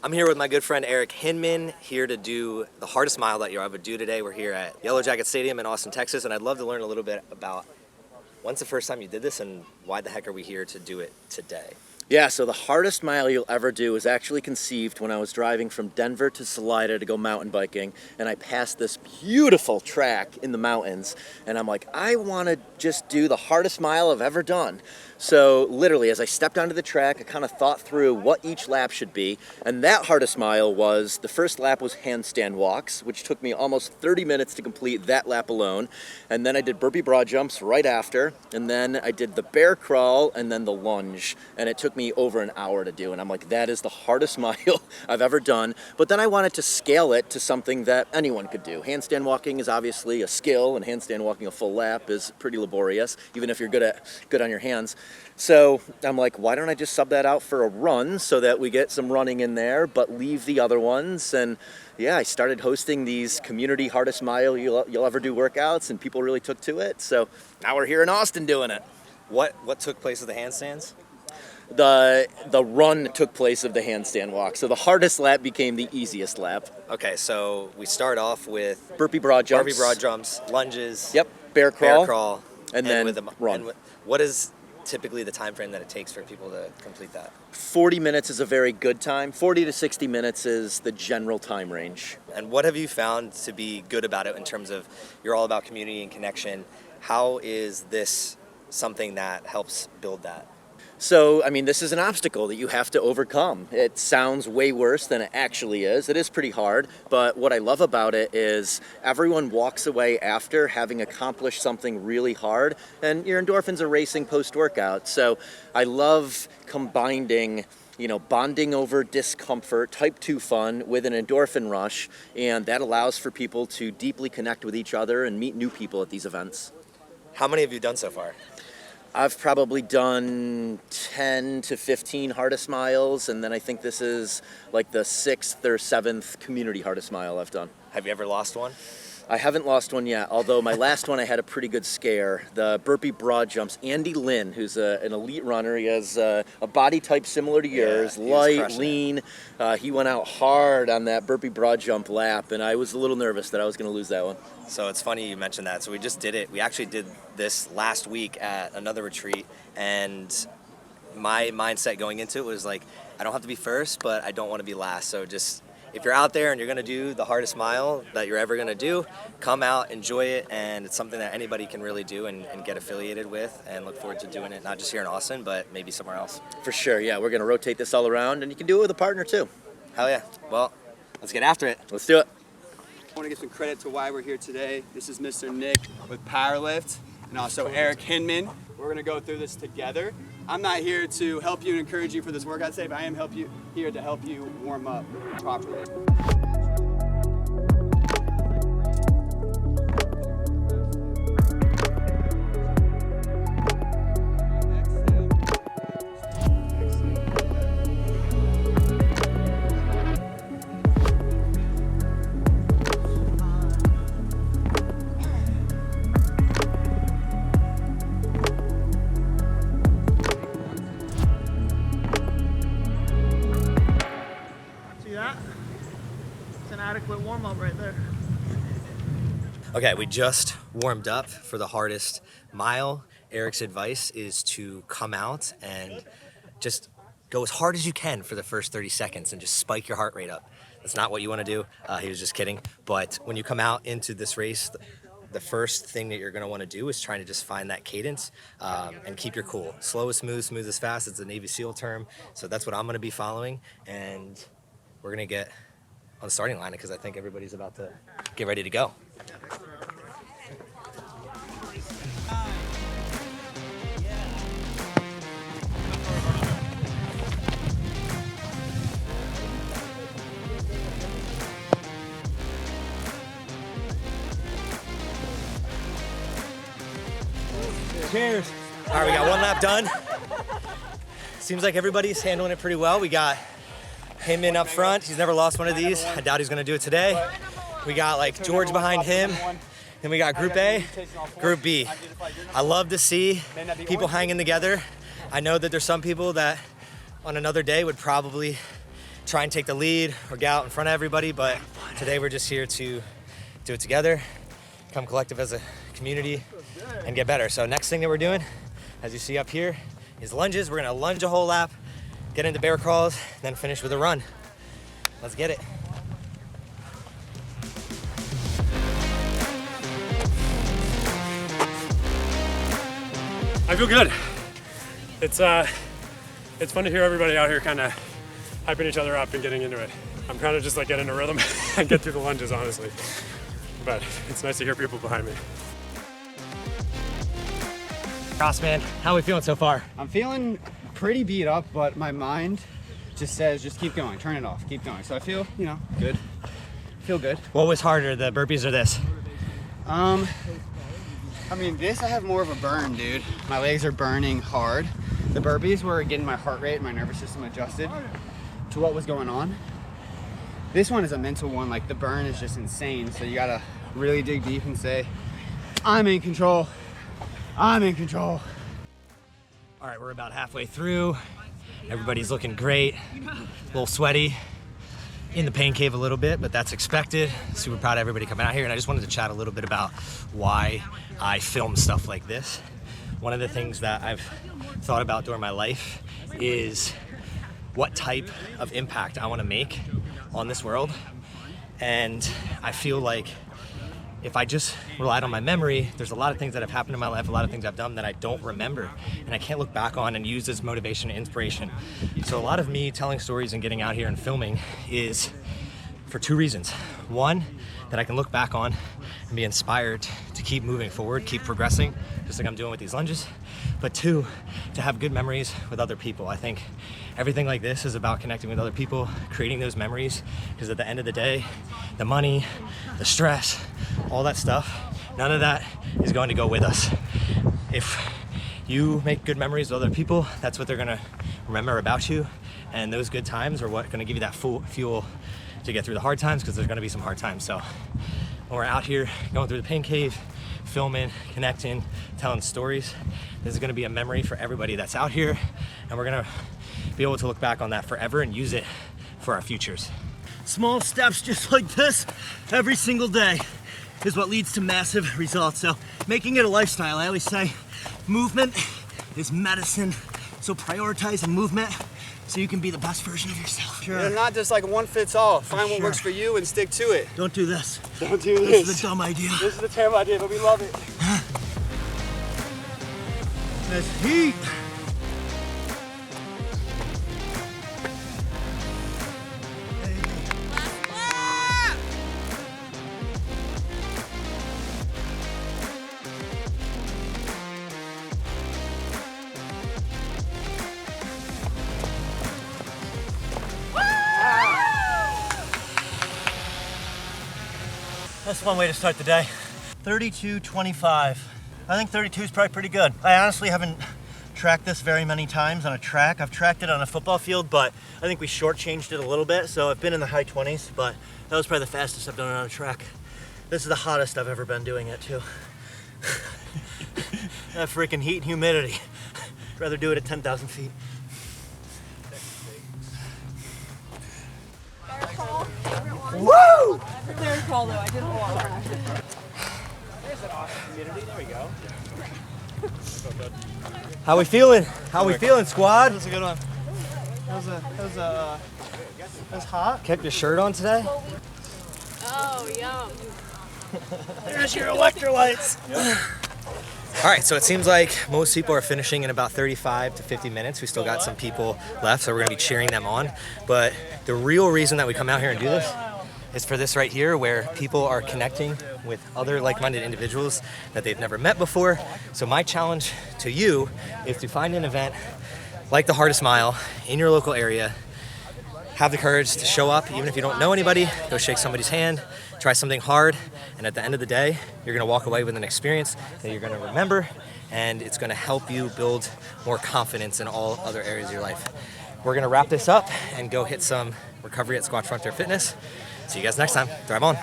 I'm here with my good friend Eric Hinman, here to do the hardest mile that you'll ever do today. We're here at Yellow Jacket Stadium in Austin, Texas, and I'd love to learn a little bit about when's the first time you did this and why the heck are we here to do it today? Yeah, so the hardest mile you'll ever do was actually conceived when I was driving from Denver to Salida to go mountain biking, and I passed this beautiful track in the mountains, and I'm like, I want to just do the hardest mile I've ever done. So literally, as I stepped onto the track, I kind of thought through what each lap should be, and that hardest mile was, the first lap was handstand walks, which took me almost 30 minutes to complete that lap alone, and then I did burpee broad jumps right after, and then I did the bear crawl, and then the lunge, and it took me over an hour to do, and I'm like, that is the hardest mile I've ever done. But then I wanted to scale it to something that anyone could do. Handstand walking is obviously a skill, and handstand walking a full lap is pretty laborious, even if you're good on your hands. So I'm like, why don't I just sub that out for a run so that we get some running in there, but leave the other ones? And yeah, I started hosting these community hardest mile you'll ever do workouts, and people really took to it. So now we're here in Austin doing it. What took place of the handstands? The run took place of the handstand walk. So the hardest lap became the easiest lap. Okay, so we start off with burpee broad jumps. Burpee broad jumps, lunges. Yep, bear crawl. Bear crawl. And then with run. And what is typically the time frame that it takes for people to complete that? 40 minutes is a very good time. 40 to 60 minutes is the general time range. And what have you found to be good about it in terms of you're all about community and connection? How is this something that helps build that? So, I mean, this is an obstacle that you have to overcome. It sounds way worse than it actually is. It is pretty hard, but what I love about it is everyone walks away after having accomplished something really hard, and your endorphins are racing post-workout. So I love combining, bonding over discomfort, type 2 fun with an endorphin rush, and that allows for people to deeply connect with each other and meet new people at these events. How many have you done so far? I've probably done 10 to 15 hardest miles, and then I think this is like the 6th or 7th community hardest mile I've done. Have you ever lost one? I haven't lost one yet, although my last one I had a pretty good scare. The burpee broad jumps. Andy Lynn, who's an elite runner, he has a body type similar to yours, light, lean. He went out hard on that burpee broad jump lap, and I was a little nervous that I was going to lose that one. So it's funny you mentioned that. So we just did it. We actually did this last week at another retreat, and my mindset going into it was like, I don't have to be first, but I don't want to be last. So just, if you're out there and you're going to do the hardest mile that you're ever going to do, come out, enjoy it, and it's something that anybody can really do and get affiliated with, and look forward to doing it, not just here in Austin, but maybe somewhere else. For sure, yeah. We're going to rotate this all around, and you can do it with a partner too. Hell yeah. Well, let's get after it. Let's do it. I want to give some credit to why we're here today. This is Mr. Nick with Power Lift, and also Eric Hinman. We're going to go through this together. I'm not here to help you and encourage you for this workout today, but I am here to help you warm up properly. Adequate warm-up right there. Okay, we just warmed up for the hardest mile. Eric's advice is to come out and just go as hard as you can for the first 30 seconds and just spike your heart rate up. That's not what you want to do. He was just kidding. But when you come out into this race, the first thing that you're going to want to do is trying to just find that cadence and keep your cool. Slow is smooth, smooth is fast. It's a Navy SEAL term. So that's what I'm going to be following. And we're going to get on the starting line because I think everybody's about to get ready to go. Cheers. All right, we got one lap done. Seems like everybody's handling it pretty well. We got Hinman up front. He's never lost one of these. I doubt he's gonna do it today. We got like George behind him. Then we got Group A, Group B. I love to see people hanging together. I know that there's some people that on another day would probably try and take the lead or get out in front of everybody, but today we're just here to do it together, come collective as a community, and get better. So next thing that we're doing, as you see up here, is lunges. We're gonna lunge a whole lap, get into bear crawls, then finish with a run. Let's get it. I feel good. It's fun to hear everybody out here kind of hyping each other up and getting into it. I'm kind of just like getting a rhythm and get through the lunges, honestly. But it's nice to hear people behind me. Ross, man, how are we feeling so far? I'm feeling pretty beat up, but my mind just says, just keep going, turn it off, keep going. So I feel, good. Feel good. What was harder, the burpees or this? I mean, this I have more of a burn, dude. My legs are burning hard. The burpees were getting my heart rate and my nervous system adjusted to what was going on. This one is a mental one, like the burn is just insane. So you gotta really dig deep and say, I'm in control. I'm in control. All right, we're about halfway through. Everybody's looking great. A little sweaty. In the pain cave a little bit, but that's expected. Super proud of everybody coming out here, and I just wanted to chat a little bit about why I film stuff like this. One of the things that I've thought about during my life is what type of impact I want to make on this world. And I feel like if I just relied on my memory, there's a lot of things that have happened in my life, a lot of things I've done that I don't remember, and I can't look back on and use as motivation and inspiration. So a lot of me telling stories and getting out here and filming is for two reasons. One, that I can look back on and be inspired to keep moving forward, keep progressing, just like I'm doing with these lunges. But two, to have good memories with other people. I think everything like this is about connecting with other people, creating those memories, because at the end of the day, the money, the stress, all that stuff, none of that is going to go with us. If you make good memories with other people, that's what they're gonna remember about you, and those good times are what gonna give you that fuel to get through the hard times, because there's gonna be some hard times. So when we're out here going through the pain cave, filming, connecting, telling stories, this is gonna be a memory for everybody that's out here, and we're gonna be able to look back on that forever and use it for our futures. Small steps just like this every single day is what leads to massive results. So making it a lifestyle, I always say movement is medicine. So prioritizing movement so you can be the best version of yourself. They're Sure. not just like one fits all. Find what Sure. works for you and stick to it. Don't do this. Don't do This is a dumb idea. This is a terrible idea, but we love it. There's heat. That's one way to start the day. 32:25. I think 32 is probably pretty good. I honestly haven't tracked this very many times on a track. I've tracked it on a football field, but I think we shortchanged it a little bit, so I've been in the high 20s, but that was probably the fastest I've done it on a track. This is the hottest I've ever been doing it, too. That freaking heat and humidity. I'd rather do it at 10,000 feet. Woo! Very cool though, I did a lot. How we feeling? How we feeling, squad? That's a good one. That was hot. Kept your shirt on today? Oh, yum. There's your electrolytes. All right, so it seems like most people are finishing in about 35 to 50 minutes. We still got some people left, so we're gonna be cheering them on. But the real reason that we come out here and do this is for this right here, where people are connecting with other like-minded individuals that they've never met before. So my challenge to you is to find an event like the Hardest Mile in your local area. Have the courage to show up, even if you don't know anybody, go shake somebody's hand, try something hard, and at the end of the day, you're gonna walk away with an experience that you're gonna remember, and it's gonna help you build more confidence in all other areas of your life. We're gonna wrap this up and go hit some recovery at Squatch Frontier Fitness. See you guys next time. Drive on.